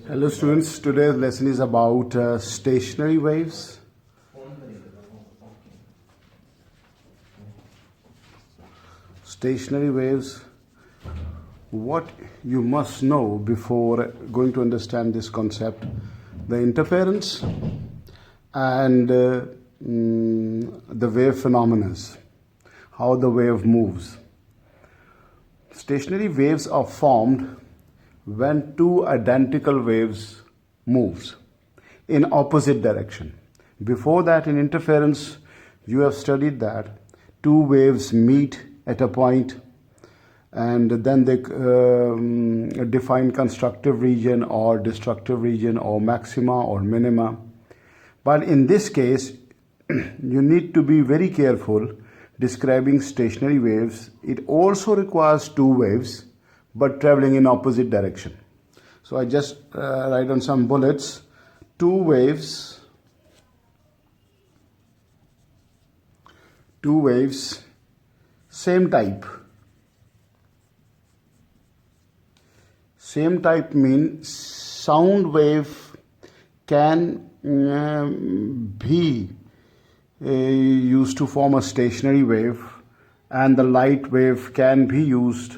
Hello students, today's lesson is about stationary waves. Stationary waves, what you must know before going to understand this concept: the interference and the wave phenomena, how the wave moves. Stationary waves are formed when two identical waves moves in opposite direction. Before that, in interference, you have studied that two waves meet at a point and then they define constructive region or destructive region or maxima or minima. But in this case, you need to be very careful describing stationary waves. It also requires two waves but traveling in opposite direction. So I just write on some bullets: two waves, same type. Same type means sound wave can be used to form a stationary wave, and the light wave can be used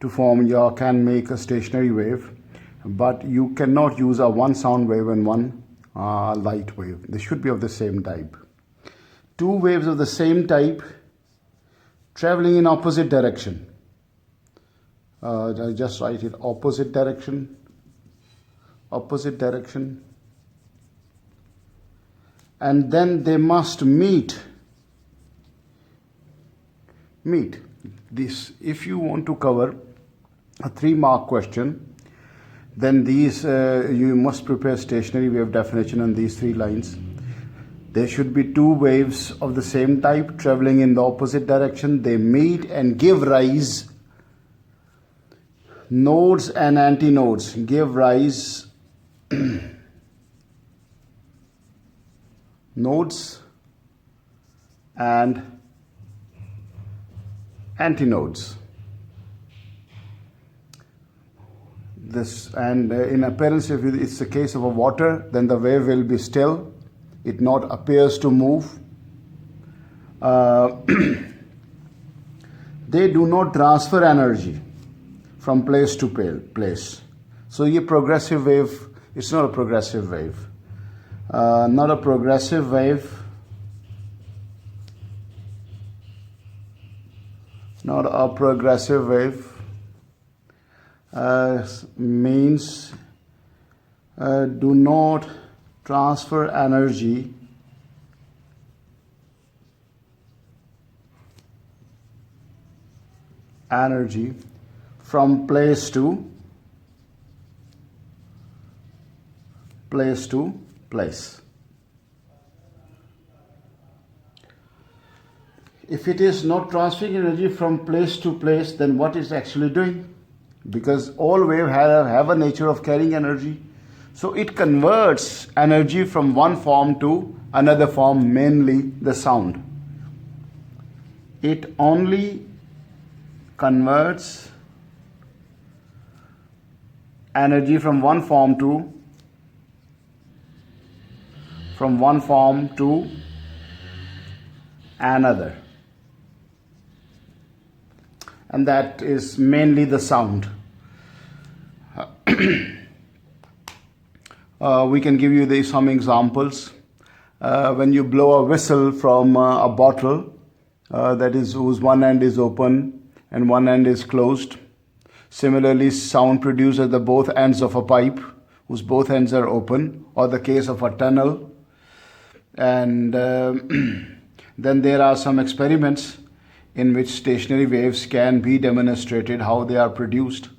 to form or can make a stationary wave, but you cannot use a one sound wave and one light wave. They should be of the same type. Two waves of the same type traveling in opposite direction. I just write it: opposite direction, and then they must meet. This, if you want to cover a 3-mark question, then these you must prepare stationary wave definition on these 3 lines. There should be two waves of the same type traveling in the opposite direction. They meet and give rise, nodes and antinodes give rise nodes and antinodes. This, and in appearance, if it's a case of a water, then the wave will be still. It not appears to move. They do not transfer energy from place to place. So ये progressive wave, it's not a progressive wave. Not a progressive wave. Not a progressive wave means do not transfer energy from place to place. If it is not transferring energy from place to place, then what is actually doing? Because all waves have a nature of carrying energy. So it converts energy from one form to another form, mainly the sound. It only converts energy from one form to another. And that is mainly the sound. We can give you some examples. When you blow a whistle from a bottle, that is whose one end is open and one end is closed. Similarly, sound produced at the both ends of a pipe, whose both ends are open, or the case of a tunnel. And then there are some experiments in which stationary waves can be demonstrated, how they are produced.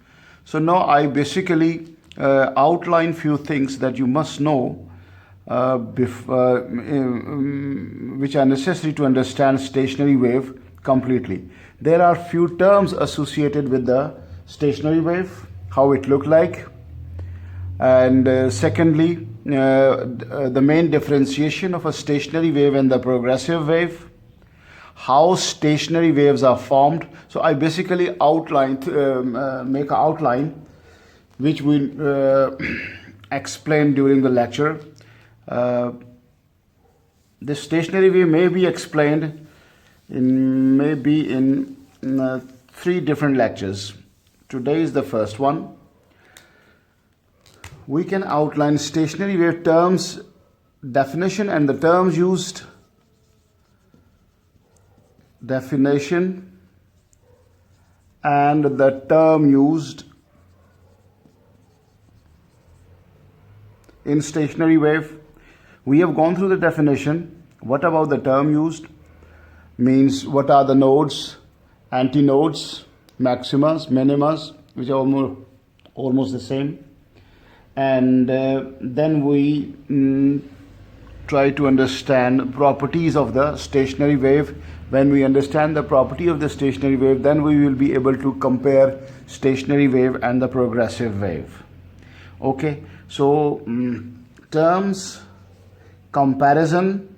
So now I basically outline few things that you must know which are necessary to understand stationary wave completely. There are few terms associated with the stationary wave, how it look like, and secondly, the main differentiation of a stationary wave and the progressive wave, how stationary waves are formed. So I basically outline, make an outline which we explained during the lecture. This stationary wave may be explained in maybe in 3 different lectures. Today is the first one. We can outline stationary wave terms, definition, and the terms used. Definition and the term used in stationary wave. We have gone through the definition. What about the term used? Means what are the nodes, antinodes, maximas, minimas, which are almost the same. And then we try to understand properties of the stationary wave. When we understand the property of the stationary wave, then we will be able to compare stationary wave and the progressive wave. Okay, so terms, comparison,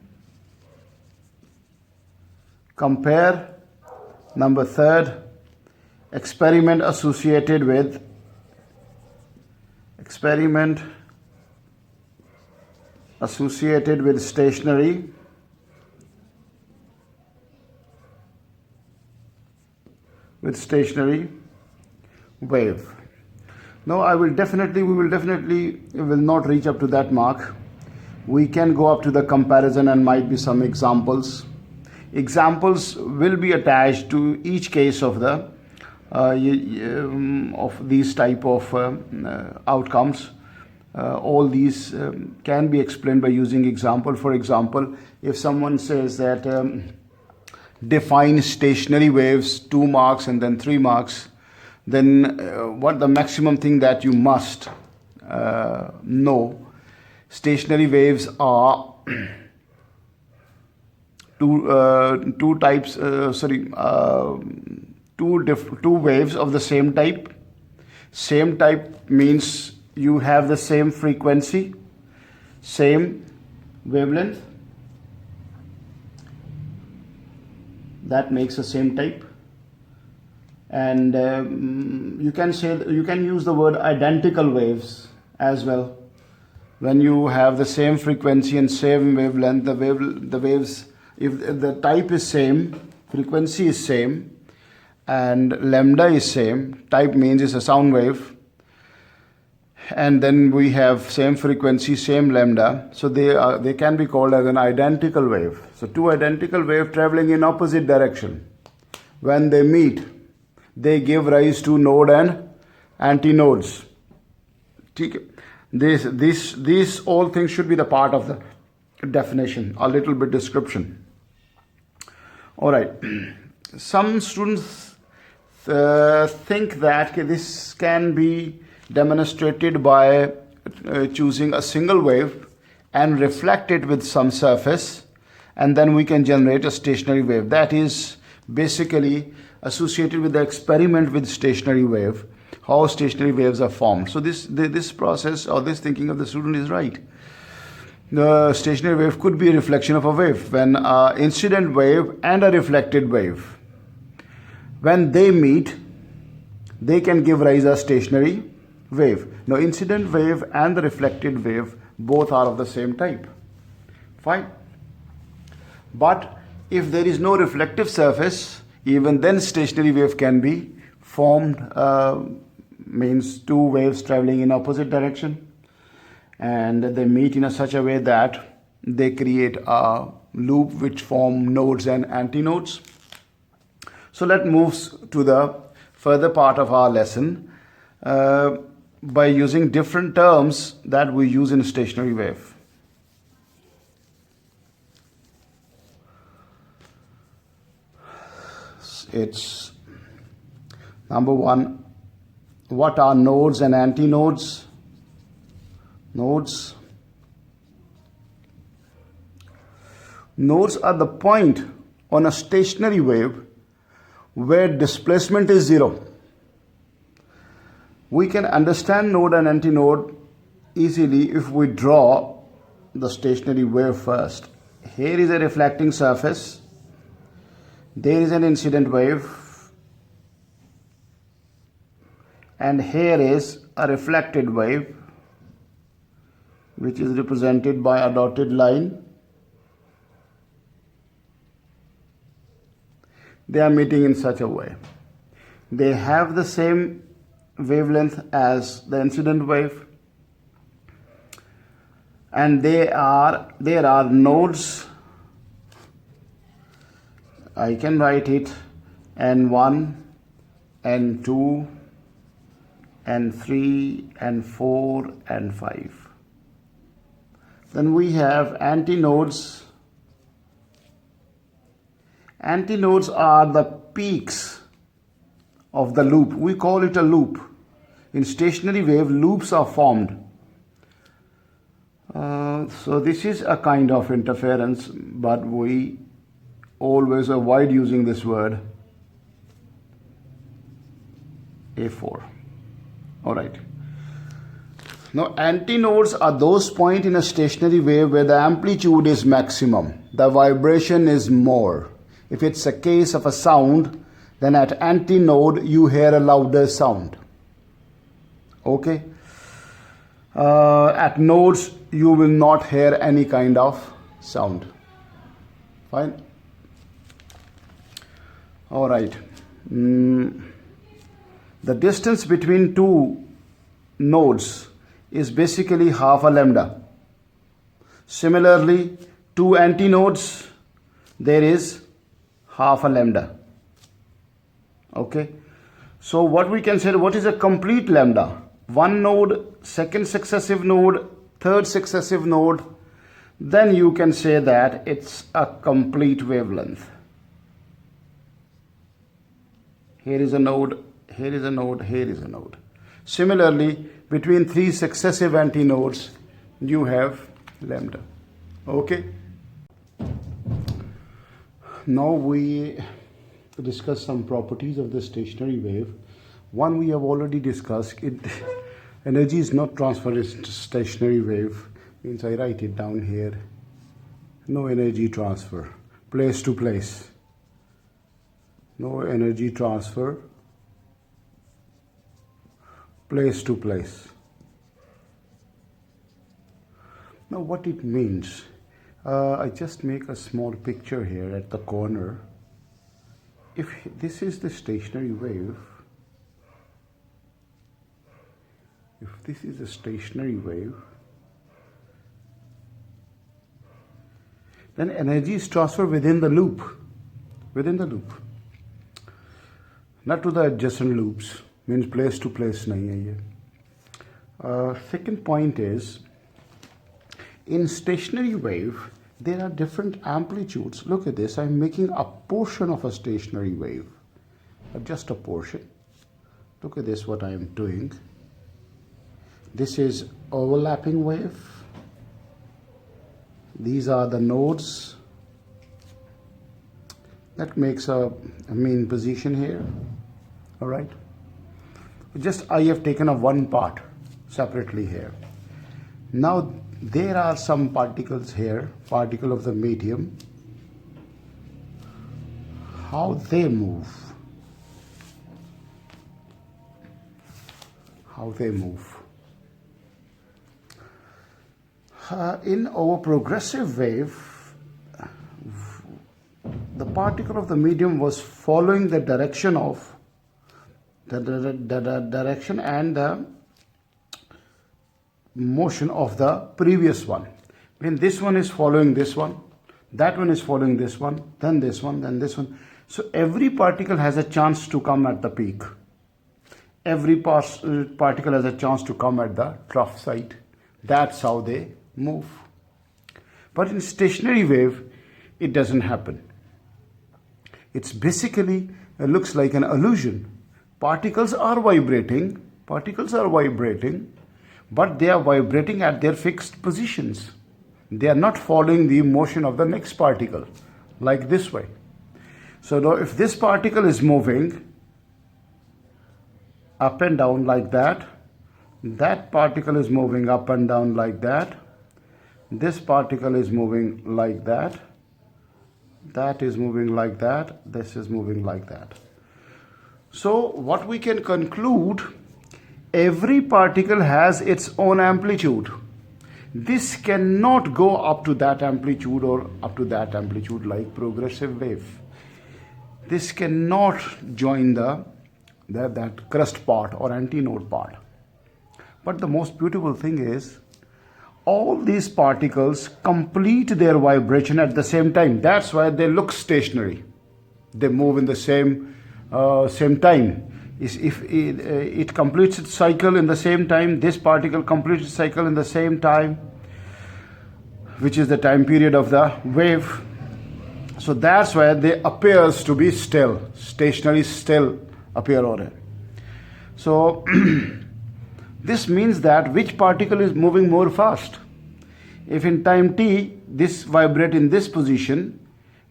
compare. Number 3, experiment associated with stationary wave. Now we will definitely not reach up to that mark. We can go up to the comparison and might be some examples. Examples will be attached to each case of the of these type of outcomes. All these can be explained by using example. For example, if someone says that define stationary waves, 2 marks and then 3 marks, then what the maximum thing that you must know? Stationary waves are two waves of the same type. Same type means you have the same frequency, same wavelength. That makes the same type. And you can use the word identical waves as well. When you have the same frequency and same wavelength, the waves, if the type is same, frequency is same, and lambda is same, type means it's a sound wave, and then we have same frequency, same lambda, so they can be called as an identical wave. So 2 identical waves traveling in opposite direction, when they meet, they give rise to node and antinodes. These all things should be the part of the definition, a little bit description. All right. Some students think that this can be demonstrated by choosing a single wave and reflect it with some surface, and then we can generate a stationary wave. That is basically associated with the experiment with stationary wave, how stationary waves are formed. So this process or this thinking of the student is right. The stationary wave could be a reflection of a wave. When an incident wave and a reflected wave, when they meet, they can give rise to a stationary wave. Now incident wave and the reflected wave both are of the same type. Fine. But if there is no reflective surface, even then stationary wave can be formed. Means 2 waves traveling in opposite direction, and they meet in such a way that they create a loop which form nodes and antinodes. So let's move to the further part of our lesson by using different terms that we use in stationary wave. It's number 1. What are nodes and antinodes? Nodes are the point on a stationary wave where displacement is 0. We can understand node and antinode easily if we draw the stationary wave first. Here is a reflecting surface. There is an incident wave. and here is a reflected wave, which is represented by a dotted line. They are meeting in such a way. They have the same wavelength as the incident wave, and there are nodes. I can write it N1, N2, N3, N4, N5. Then we have antinodes. Antinodes are the peaks of the loop. We call it a loop. In stationary wave, loops are formed. So this is a kind of interference, but we always avoid using this word A4. All right. Now, antinodes are those points in a stationary wave where the amplitude is maximum, the vibration is more. If it's a case of a sound, then at antinode you hear a louder sound. Okay. At nodes you will not hear any kind of sound. Fine. All right. The distance between two nodes is basically half a lambda. Similarly, two antinodes, there is half a lambda. Okay. So what we can say, what is a complete lambda? One node, second successive node, third successive node, then you can say that it's a complete wavelength. Here is a node, here is a node, here is a node. Similarly, between three successive antinodes, you have lambda. Okay. Now we discuss some properties of the stationary wave. One we have already discussed. Energy is not transferred in stationary wave. Means I write it down here. No energy transfer. Place to place. No energy transfer. Place to place. Now what it means, I just make a small picture here at the corner. If this is the stationary wave, if this is a stationary wave, then energy is transferred within the loop, not to the adjacent loops. Means place to place nahi hai ye. Second point is, in stationary wave there are different amplitudes. Look at this, I'm making a portion of a stationary wave, just a portion. Look at this, what I am doing. This is overlapping wave. These are the nodes. That makes a mean position here. All right. Just I have taken a one part separately here. Now there are some particles here, particle of the medium. How they move. How they move. In our progressive wave, the particle of the medium was following the direction of the direction and the motion of the previous one. When this one is following this one, that one is following this one, then this one, then this one. So every particle has a chance to come at the peak. Every particle has a chance to come at the trough site. That's how they move. But in stationary wave, it doesn't happen. It's basically, it looks like an illusion. Particles are vibrating, but they are vibrating at their fixed positions. They are not following the motion of the next particle, like this way. So now if this particle is moving up and down like that, that particle is moving up and down like that, this particle is moving like that, that is moving like that, this is moving like that. So what we can conclude, every particle has its own amplitude. This cannot go up to that amplitude or up to that amplitude like progressive wave. This cannot join that crust part or antinode part. But the most beautiful thing is all these particles complete their vibration at the same time. That's why they look stationary. They move in the same time. If it completes its cycle in the same time, this particle completes its cycle in the same time, which is the time period of the wave. So that's why they appears to be still, stationary still appear on it. So this means that which particle is moving more fast. If in time t this vibrate in this position,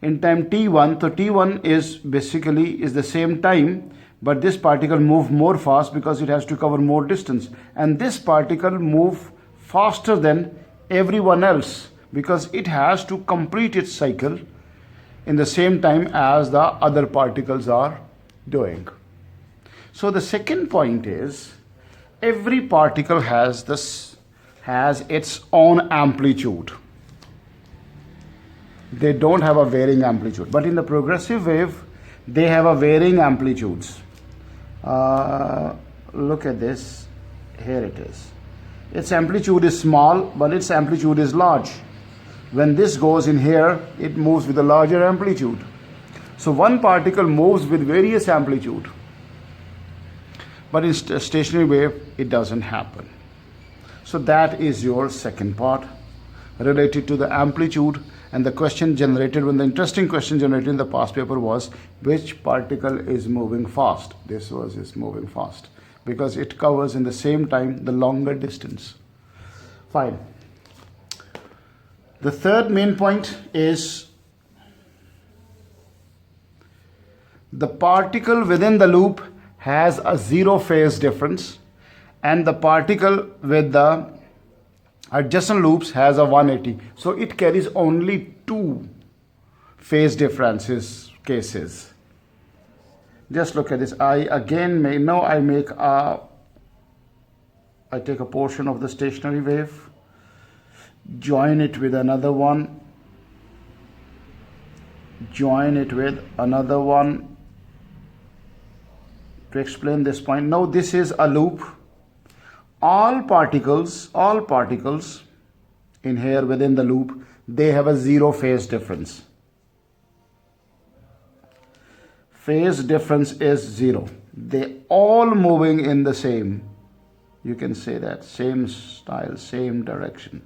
in time t1, so t1 is basically is the same time, but this particle move more fast because it has to cover more distance, and this particle move faster than everyone else because it has to complete its cycle in the same time as the other particles are doing. So the second point is every particle has its own amplitude. They don't have a varying amplitude, but in the progressive wave they have a varying amplitudes. Look at this, here it is. Its amplitude is small, but its amplitude is large. When this goes in here, it moves with a larger amplitude. So one particle moves with various amplitude, but in stationary wave it doesn't happen. So that is your second part related to the amplitude. And the question generated, when the interesting question generated in the past paper was which particle is moving fast. This is moving fast because it covers in the same time the longer distance. Fine. The third main point is the particle within the loop has a zero phase difference, and the particle with the adjacent loops has a 180. So it carries only two phase differences cases. Just look at this. I take a portion of the stationary wave, join it with another one, join it with another one to explain this point. Now this is a loop. All particles in here within the loop, they have a zero phase difference. Phase difference is zero. They all moving in the same, you can say that, same style, same direction.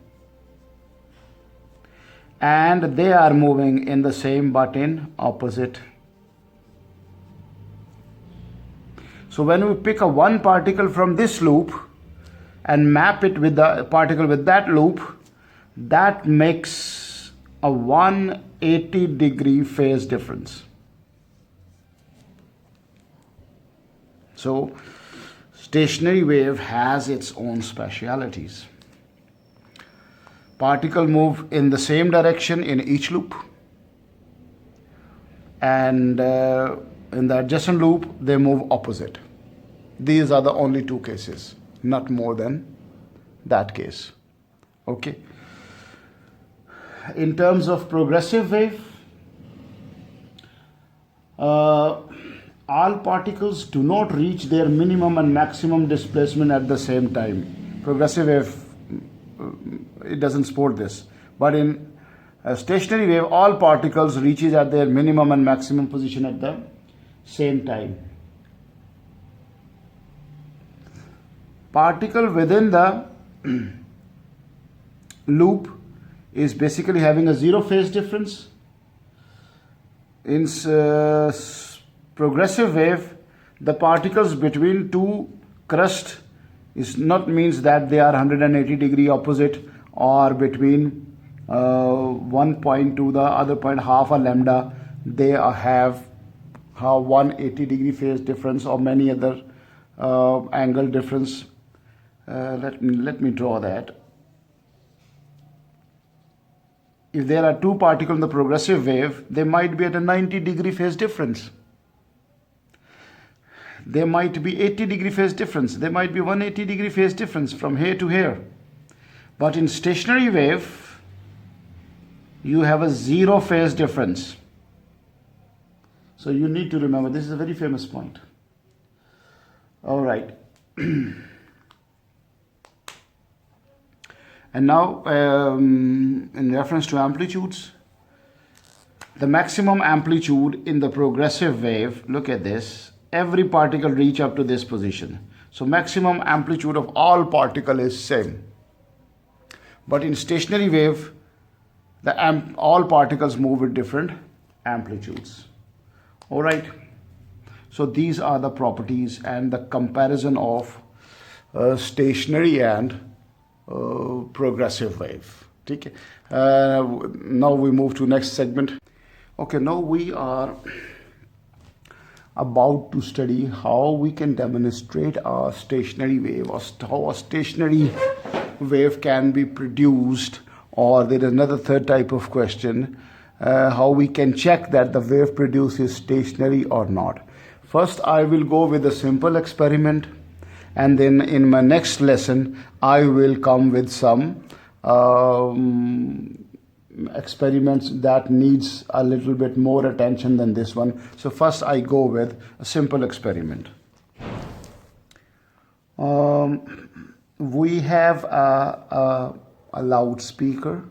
And they are moving in the same but in opposite. So when we pick a one particle from this loop and map it with the particle with that loop, that makes a 180-degree phase difference. So stationary wave has its own specialities. Particle move in the same direction in each loop, and in the adjacent loop they move opposite. These are the only two cases, not more than that case. Okay. In terms of progressive wave, all particles do not reach their minimum and maximum displacement at the same time. Progressive wave, it doesn't support this. But in a stationary wave, all particles reaches at their minimum and maximum position at the same time. Particle within the loop is basically having a zero phase difference. In progressive wave, the particles between two crust is not means that they are 180-degree opposite, or between one point to the other point half a lambda, they have 180-degree phase difference or many other angle difference. Let me draw that. If there are two particles in the progressive wave, they might be at a 90-degree phase difference. there might be 80-degree phase difference. There might be 180-degree phase difference from here to here. But in stationary wave, you have a 0 phase difference. So you need to remember, this is a very famous point. All right. And now, in reference to amplitudes, the maximum amplitude in the progressive wave, look at this, every particle reach up to this position. So maximum amplitude of all particle is same. But in stationary wave, all particles move with different amplitudes. All right. So these are the properties and the comparison of stationary and progressive wave. Okay. Now we move to next segment. Okay, now we are about to study how we can demonstrate a stationary wave, or how a stationary wave can be produced, or there is another third type of question, how we can check that the wave produced is stationary or not. First, I will go with a simple experiment, and then in my next lesson, I will come with some experiments that needs a little bit more attention than this one. So first I go with a simple experiment. We have a loudspeaker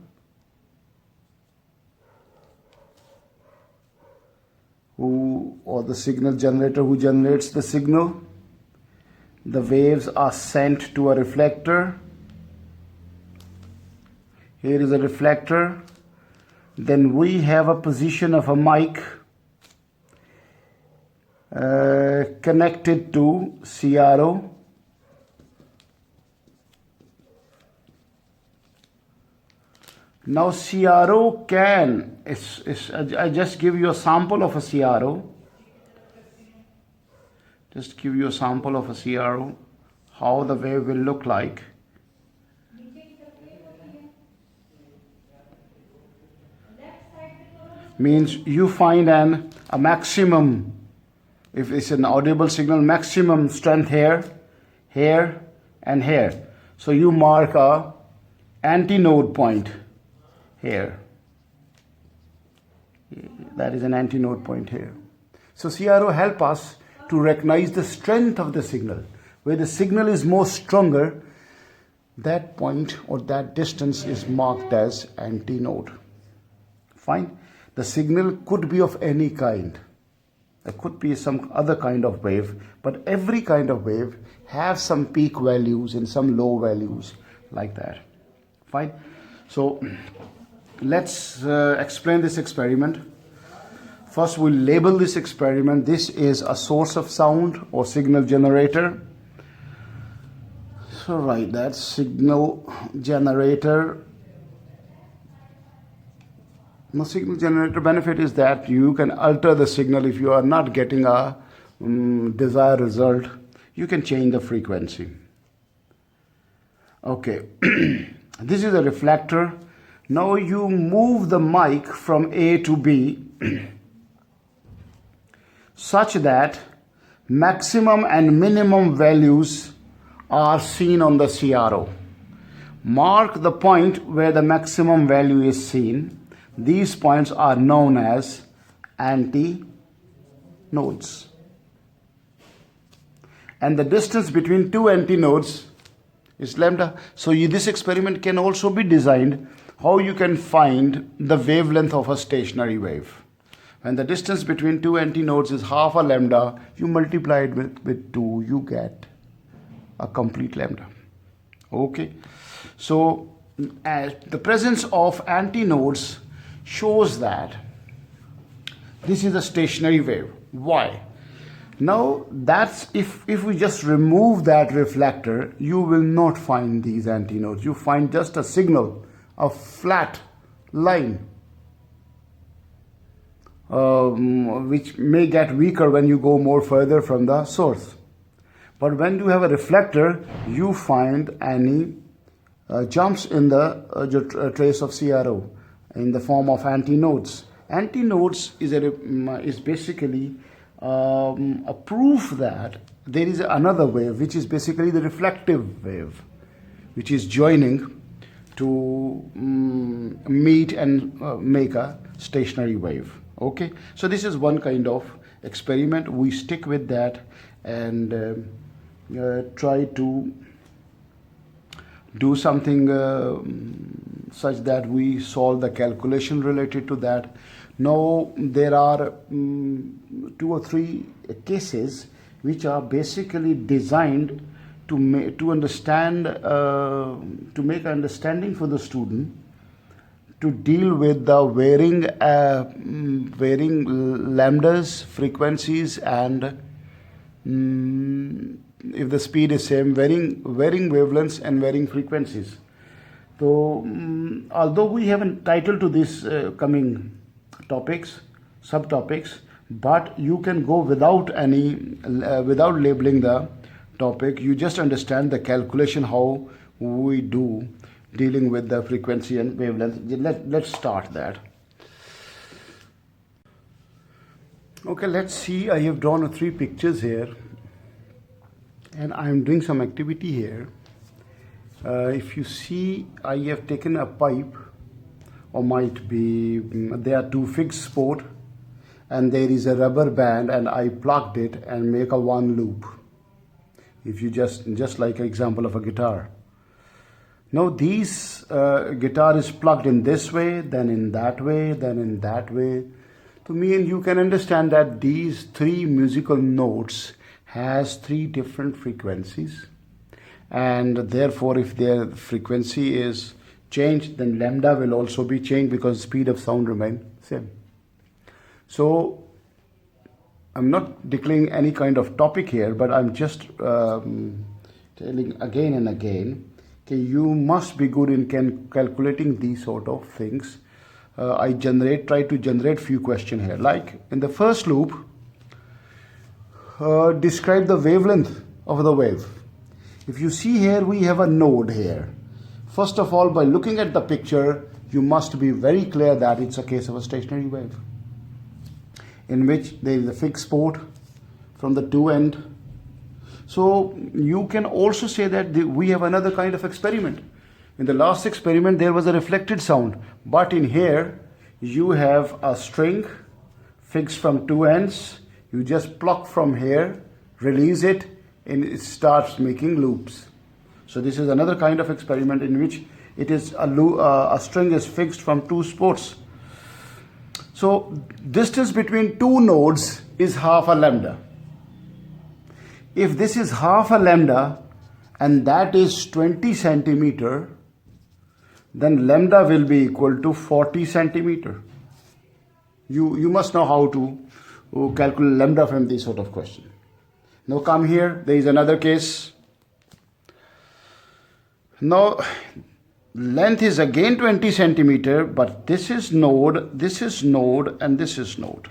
or the signal generator who generates the signal. The waves are sent to a reflector. Here is a reflector. Then we have a position of a mic connected to CRO. Now CRO I just give you a sample of a CRO. Just give you a sample of a CRO, how the wave will look like. Means you find a maximum, if it's an audible signal, maximum strength here, here, and here. So you mark a antinode point here. That is an antinode point here. So CRO help us to recognize the strength of the signal. Where the signal is more stronger, that point or that distance is marked as antinode. Fine. The signal could be of any kind. It could be some other kind of wave, but every kind of wave has some peak values and some low values like that. Fine. So let's explain this experiment. First, we'll label this experiment. This is a source of sound or signal generator. So write that signal generator. The signal generator benefit is that you can alter the signal if you are not getting a desired result. You can change the frequency. Okay, this is a reflector. Now you move the mic from A to B such that maximum and minimum values are seen on the CRO. Mark the point where the maximum value is seen. These points are known as antinodes. And the distance between two antinodes is lambda. So this experiment can also be designed how you can find the wavelength of a stationary wave. When the distance between two antinodes is half a lambda, you multiply it with 2, you get a complete lambda. Okay. So the presence of antinodes shows that this is a stationary wave. Why? Now that's if we just remove that reflector, you will not find these antinodes. You find just a signal, a flat line, which may get weaker when you go more further from the source. But when you have a reflector, you find any jumps in the trace of CRO in the form of antinodes. Antinodes is basically a proof that there is another wave, which is basically the reflective wave, which is joining to meet and make a stationary wave. Okay, so this is one kind of experiment. We stick with that and try to do something such that we solve the calculation related to that. Now there are 2 or 3 cases which are basically designed to understand, to make understanding for the student to deal with the varying lambdas, frequencies, and if the speed is same, varying wavelengths and varying frequencies. So although we haven't title to this coming topics, subtopics, but you can go without any without labeling the topic. You just understand the calculation how we do dealing with the frequency and wavelength. Let's start that. Okay, let's see. I have drawn 3 pictures here, and I'm doing some activity here. If you see, I have taken a pipe, or might be there are 2 fixed spot, and there is a rubber band, and I plugged it and make a 1 loop. If you just like an example of a guitar. Now these guitar is plugged in this way, then in that way, then in that way. To me and you can understand that these 3 musical notes has 3 different frequencies, and therefore if their frequency is changed, then lambda will also be changed because speed of sound remain same. So I'm not declaring any kind of topic here, but I'm just telling again and again, okay, you must be good in calculating these sort of things. I try to generate few questions here. Like in the first loop, describe the wavelength of the wave. If you see here, we have a node here. First of all, by looking at the picture, you must be very clear that it's a case of a stationary wave, in which there is a fixed port from the 2 ends. So you can also say that we have another kind of experiment. In the last experiment, there was a reflected sound, but in here, you have a string fixed from 2 ends. You just pluck from here, release it, and it starts making loops. So this is another kind of experiment in which it is a string is fixed from 2 spots. So distance between 2 nodes is half a lambda. If this is half a lambda and that is 20 centimeter, then lambda will be equal to 40 centimeter. You must know how to calculate lambda from this sort of question. Now come here, there is another case. Now length is again 20 centimeter, but this is node, and this is node.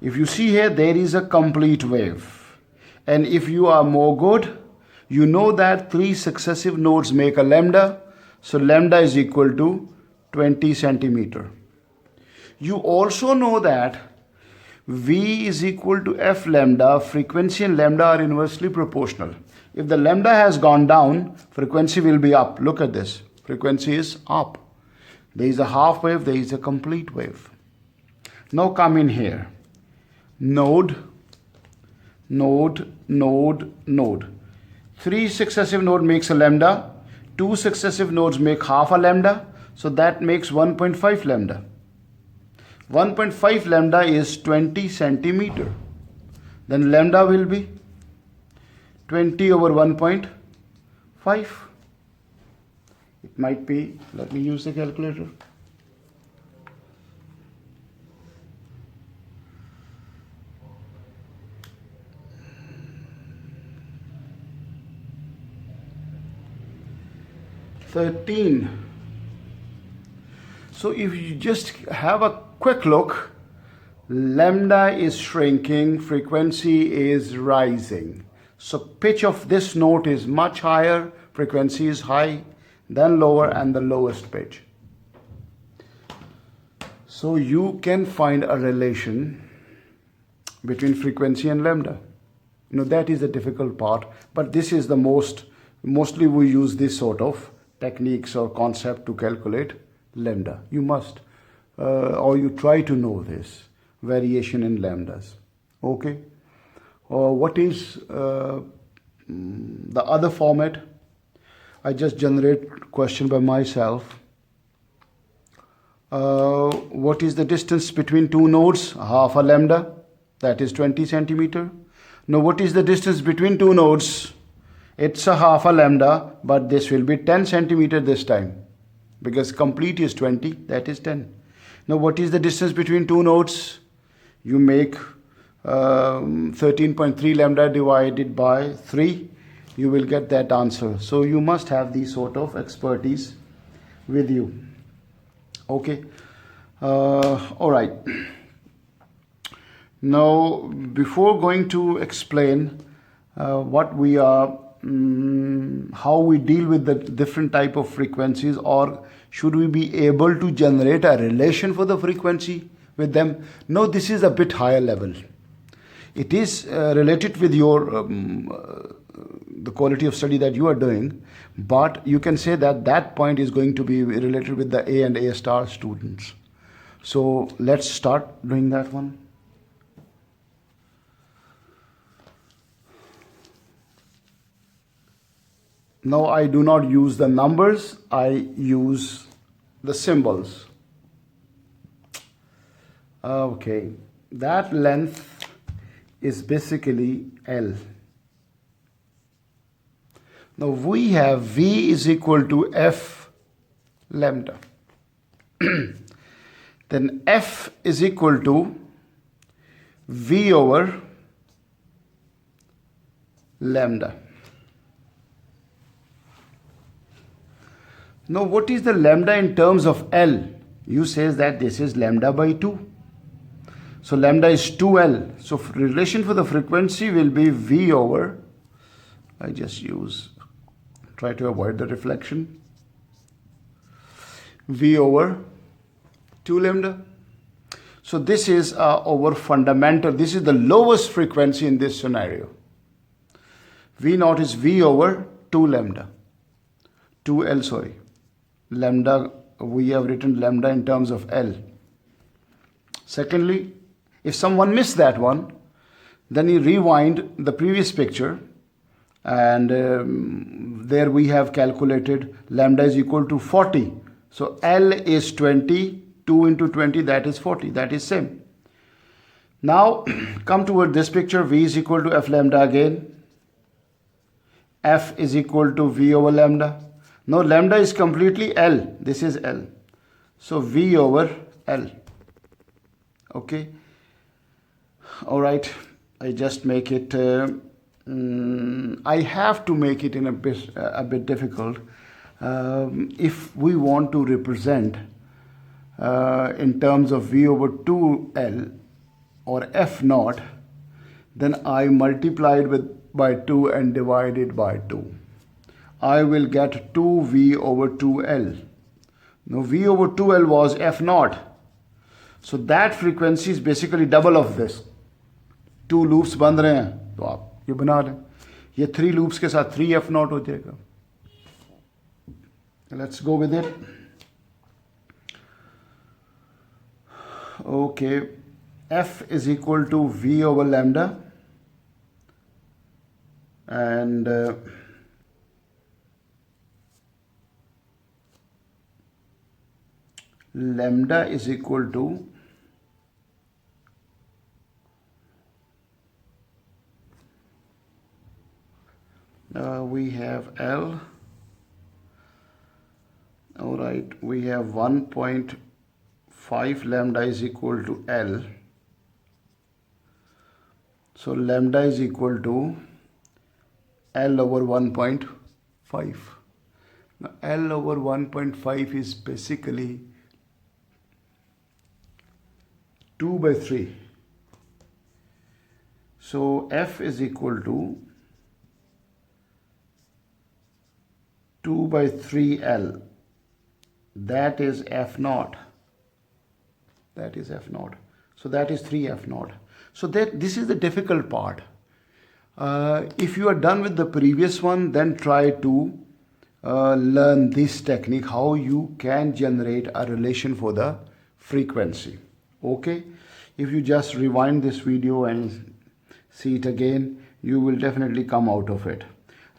If you see here, there is a complete wave. And if you are more good, you know that 3 successive nodes make a lambda. So lambda is equal to 20 centimeter. You also know that V is equal to F lambda. Frequency and lambda are inversely proportional. If the lambda has gone down, frequency will be up. Look at this. Frequency is up. There is a half wave, there is a complete wave. Now come in here. Node, node, node, node. 3 successive nodes makes a lambda. 2 successive nodes make half a lambda. So that makes 1.5 lambda. 1.5 lambda is 20 centimeter. Then lambda will be 20 over 1.5. It might be, let me use the calculator. So if you just have a quick look, lambda is shrinking, frequency is rising. So pitch of this note is much higher, frequency is high, then lower, and the lowest pitch. So you can find a relation between frequency and lambda. That is the difficult part, but this is the mostly we use this sort of techniques or concept to calculate lambda. You must or you try to know this variation in lambdas. Okay. What is the other format? I just generate question by myself. What is the distance between two nodes? Half a lambda, that is 20 centimeter. Now what is the distance between two nodes? It's a half a lambda, but this will be 10 centimeter this time, because complete is 20, that is 10. Now what is the distance between two nodes? You make 13.3 lambda divided by 3, you will get that answer. So you must have these sort of expertise with you. Okay. All right. Now, before going to explain what we are, how we deal with the different type of frequencies, or should we be able to generate a relation for the frequency with them? No, this is a bit higher level. It is related with your the quality of study that you are doing, but you can say that that point is going to be related with the A and A star students. So let's start doing that one. Now I do not use the numbers, I use the symbols. Okay, that length is basically L. Now we have V is equal to F lambda. Then F is equal to V over lambda. Now what is the lambda in terms of L? You says that this is lambda by 2. So lambda is 2L. So relation for the frequency will be V over, I just try to avoid the reflection, V over 2 lambda. So this is over fundamental, this is the lowest frequency in this scenario. V naught is V over 2 lambda, 2L, sorry. Lambda, we have written lambda in terms of L. Secondly, if someone missed that one, then you rewind the previous picture, and there we have calculated lambda is equal to 40. So L is 20, 2 into 20, that is 40, that is same. Now come toward this picture, V is equal to F lambda again. F is equal to V over lambda. Now lambda is completely L, this is L. So V over L. Okay. All right, I just make it, I have to make it in a bit difficult. If we want to represent in terms of V over 2L or F naught, then I multiply it by 2 and divide it by 2. I will get 2V over 2L. Now V over 2L was F naught. So that frequency is basically double of this. 2 loops बन रहे हैं तो आप ये बना लें, ये 3 loops के साथ 3F naught हो जाएगा. Let's go with it. Okay, F is equal to V over lambda, and lambda is equal to we have L. All right, we have 1.5 lambda is equal to L. So lambda is equal to L over 1.5. Now L over 1.5 is basically 2 by 3. So F is equal to 2 by 3L. That is F naught. That is F naught. So that is 3 F naught. So this is the difficult part. If you are done with the previous one, then try to learn this technique, how you can generate a relation for the frequency. Okay, if you just rewind this video and see it again, you will definitely come out of it.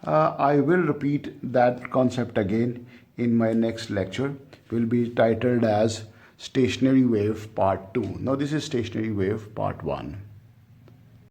I will repeat that concept again in my next lecture. It will be titled as stationary wave part 2. Now this is stationary wave part 1.